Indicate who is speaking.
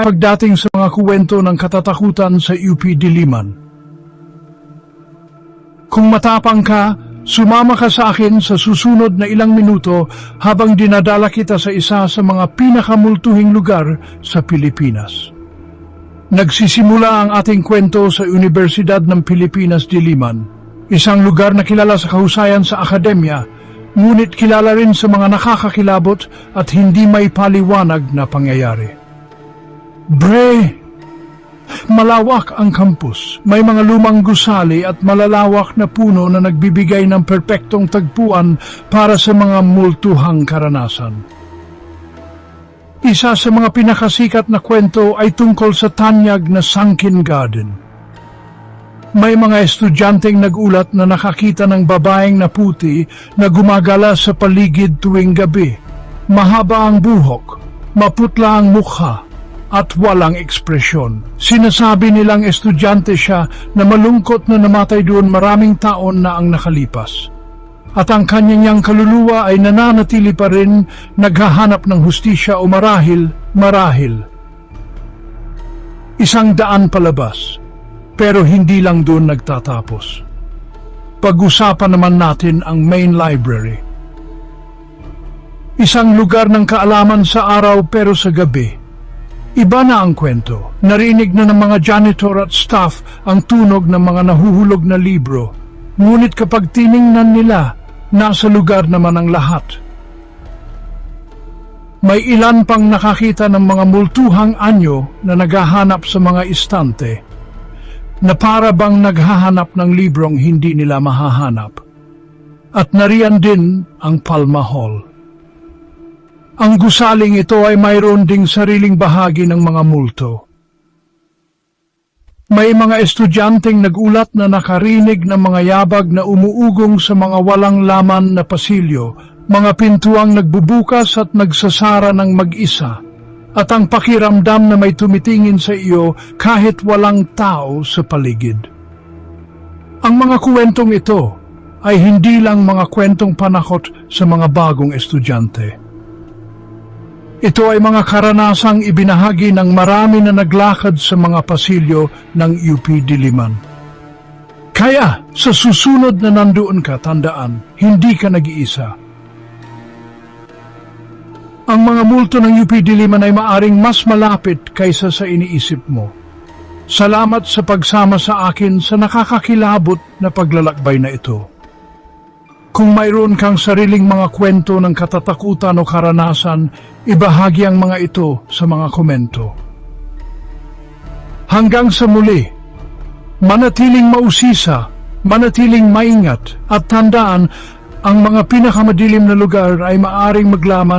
Speaker 1: pagdating sa mga kuwento ng katatakutan sa UP Diliman. Kung matapang ka, sumama ka sa akin sa susunod na ilang minuto habang dinadala kita sa isa sa mga pinakamultuhing lugar sa Pilipinas. Nagsisimula ang ating kwento sa Universidad ng Pilipinas, Diliman, isang lugar na kilala sa kahusayan sa akademya, ngunit kilala rin sa mga nakakakilabot at hindi may paliwanag na pangyayari. Malawak ang campus. May mga lumang gusali at malalawak na puno na nagbibigay ng perpektong tagpuan para sa mga multuhang karanasan. Isa sa mga pinakasikat na kwento ay tungkol sa tanyag na sunken garden. May mga estudyanteng nagulat na nakakita ng babaeng na puti na gumagala sa paligid tuwing gabi. Mahaba ang buhok, maputla ang mukha, at walang ekspresyon. Sinasabi nilang estudyante siya na malungkot na namatay doon maraming taon na ang nakalipas. At ang kanyang kaluluwa ay nananatili pa rin naghahanap ng hustisya o marahil. 100 palabas, pero hindi lang doon nagtatapos. Pag-usapan naman natin ang main library. Isang lugar ng kaalaman sa araw pero sa gabi. Iba na ang kwento. Narinig na ng mga janitor at staff ang tunog ng mga nahuhulog na libro. Ngunit kapag tiningnan nila, nasa lugar naman ang lahat. May ilan pang nakakita ng mga multuhang anyo na naghahanap sa mga istante, na para bang naghahanap ng librong hindi nila mahahanap. At nariyan din ang Palma Hall. Ang gusaling ito ay mayroon ding sariling bahagi ng mga multo. May mga estudyanteng nagulat na nakarinig ng mga yabag na umuugong sa mga walang laman na pasilyo, mga pintuang nagbubukas at nagsasara ng mag-isa, at ang pakiramdam na may tumitingin sa iyo kahit walang tao sa paligid. Ang mga kwentong ito ay hindi lang mga kwentong panakot sa mga bagong estudyante. Ito ay mga karanasang ibinahagi ng marami na naglakad sa mga pasilyo ng UP Diliman. Kaya, sa susunod na nandoon ka, tandaan, hindi ka nag-iisa. Ang mga multo ng UP Diliman ay maaring mas malapit kaysa sa iniisip mo. Salamat sa pagsama sa akin sa nakakakilabot na paglalakbay na ito. Kung mayroon kang sariling mga kwento ng katatakutan o karanasan, ibahagi ang mga ito sa mga komento. Hanggang sa muli, manatiling mausisa, manatiling maingat, at tandaan, ang mga pinakamadilim na lugar ay maaring maglaman